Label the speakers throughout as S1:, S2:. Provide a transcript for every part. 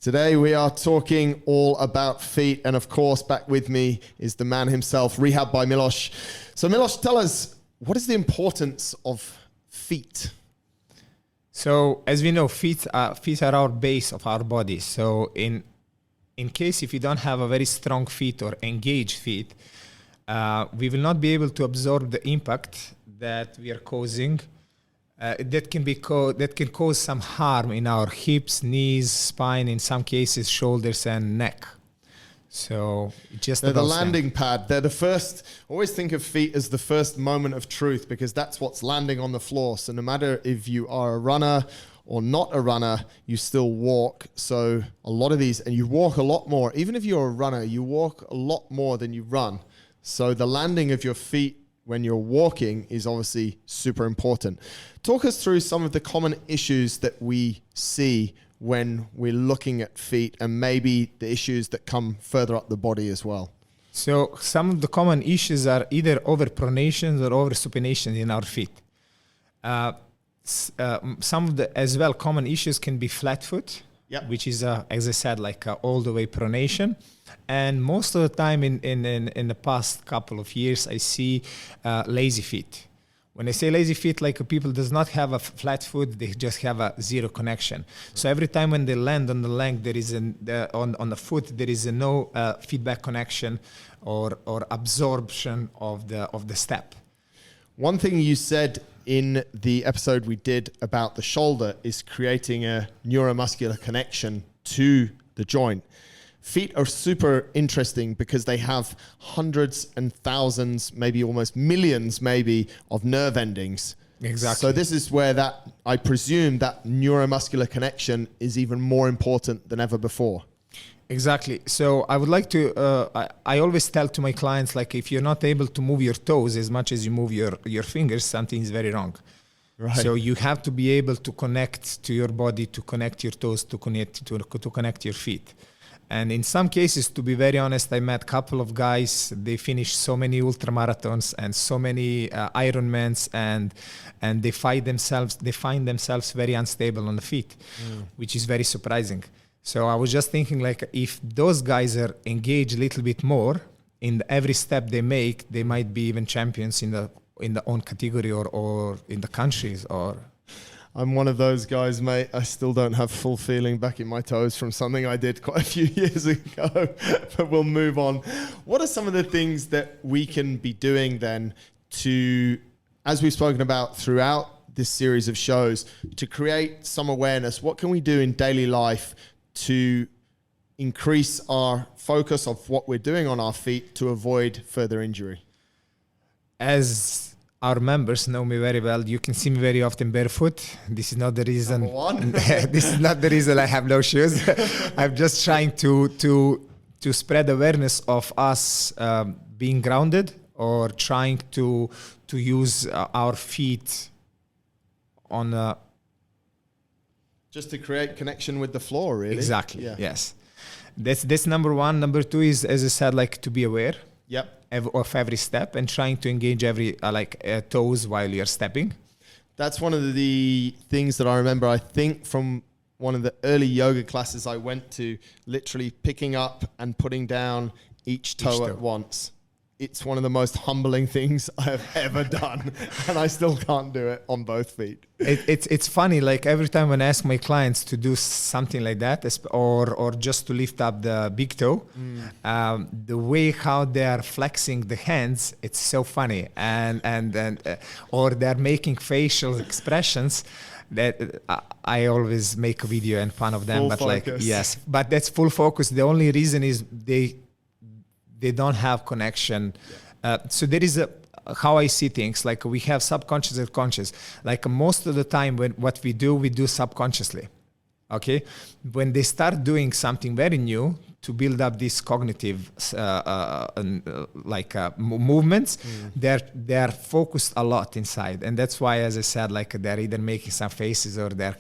S1: Today we are talking all about feet, and of course back with me is the man himself, Rehab by MILOS. So MILOS, tell us, what is the importance of feet?
S2: So as we know, feet are our base of our body. So in case if you don't have a very strong feet or engaged feet, we will not be able to absorb the impact that we are causing. That can cause some harm in our hips, knees, spine, in some cases shoulders and neck. So
S1: they're the landing pad. They're the first. Always think of feet as the first moment of truth, because that's what's landing on the floor. So no matter if you are a runner or not a runner, you still walk. So a lot of these, and you walk a lot more. Even if you're a runner, you walk a lot more than you run. So the landing of your feet when you're walking is obviously super important. Talk us through some of the common issues that we see when we're looking at feet, and maybe the issues that come further up the body as well.
S2: So some of the common issues are either overpronation or oversupination in our feet. Some of the as well common issues can be flat foot, which is as I said, like all the way pronation. And most of the time in the past couple of years, I see lazy feet. When I say lazy feet, like people does not have a flat foot, they just have a zero connection. So every time when they land on the leg, there is on the foot, there is no feedback connection or absorption of the step.
S1: One thing you said in the episode we did about the shoulder is creating a neuromuscular connection to the joint. Feet are super interesting because they have hundreds and thousands, maybe almost millions maybe, of nerve endings.
S2: Exactly.
S1: So this is where I presume that neuromuscular connection is even more important than ever before.
S2: Exactly. So I would like to, I always tell to my clients, like if you're not able to move your toes as much as you move your fingers, something is very wrong. Right. So you have to be able to connect to your body, to connect your toes, to connect your feet. And in some cases, to be very honest, I met a couple of guys, they finished so many ultramarathons and so many Ironmans, and they find themselves very unstable on the feet, which is very surprising. So I was just thinking, like, if those guys are engaged a little bit more in every step they make, they might be even champions in the own category or in the countries. Or
S1: I'm one of those guys, mate. I still don't have full feeling back in my toes from something I did quite a few years ago, but we'll move on. What are some of the things that we can be doing then to, as we've spoken about throughout this series of shows, to create some awareness? What can we do in daily life to increase our focus of what we're doing on our feet to avoid further injury?
S2: As our members know me very well, you can see me very often barefoot. This is not the reason. This is not the reason I have no shoes. I'm just trying to spread awareness of us being grounded, or trying to use our feet on
S1: just to create connection with the floor, really.
S2: Exactly. Yeah. Yes. That's number one. Number two is, as I said, like to be aware. Of every step, and trying to engage every toes while you're stepping.
S1: That's one of the things that I remember, I think, from one of the early yoga classes I went to, literally picking up and putting down each toe at once. It's one of the most humbling things I have ever done, and I still can't do it on both feet.
S2: It's funny, like every time when I ask my clients to do something like that, or just to lift up the big toe, the way how they are flexing the hands, it's so funny, and or they're making facial expressions that I always make a video and fun of them.
S1: Full
S2: but
S1: focus.
S2: Like, yes, but that's full focus. The only reason is they don't have connection. So there is how I see things, like we have subconscious and conscious. Like most of the time when what we do subconsciously. Okay. When they start doing something very new to build up these cognitive movements, they're focused a lot inside. And that's why, as I said, like they're either making some faces or they're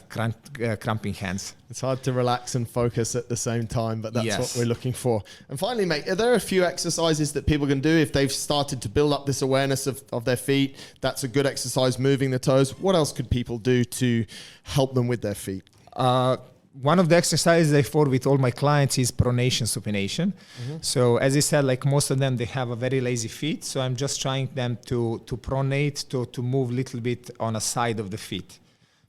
S2: cramping hands.
S1: It's hard to relax and focus at the same time, but that's what we're looking for. And finally, mate, are there a few exercises that people can do if they've started to build up this awareness of their feet? That's a good exercise, moving the toes. What else could people do to help them with their feet?
S2: one of the exercises I follow with all my clients is pronation supination. So as I said, like most of them, they have a very lazy feet. So I'm just trying them to pronate, to move a little bit on a side of the feet.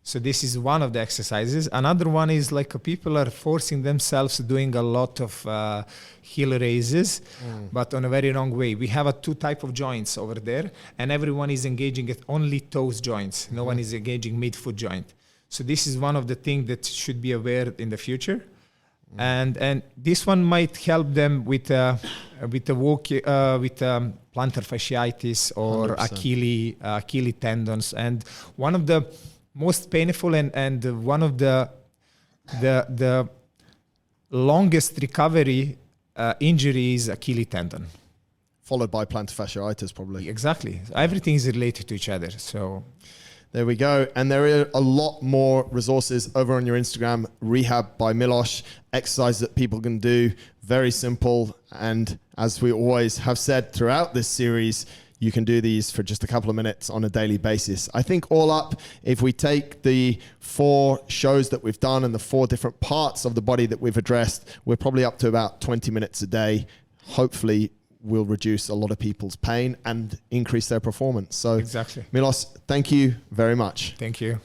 S2: So this is one of the exercises. Another one is like people are forcing themselves doing a lot of heel raises, but on a very wrong way. We have two type of joints over there, and everyone is engaging at only toes joints. No one is engaging midfoot joint. So this is one of the things that should be aware in the future. And this one might help them with plantar fasciitis or
S1: 100%.
S2: Achilles tendons. And one of the most painful and one of the longest recovery injury is Achilles tendon.
S1: Followed by plantar fasciitis, probably.
S2: Exactly. Everything is related to each other. So
S1: there we go. And there are a lot more resources over on your Instagram, Rehab by MILOS, exercises that people can do. Very simple. And as we always have said throughout this series, you can do these for just a couple of minutes on a daily basis. I think all up, if we take the 4 shows that we've done and the 4 different parts of the body that we've addressed, we're probably up to about 20 minutes a day. Hopefully will reduce a lot of people's pain and increase their performance. So
S2: exactly.
S1: MILOS, thank you very much.
S2: Thank you.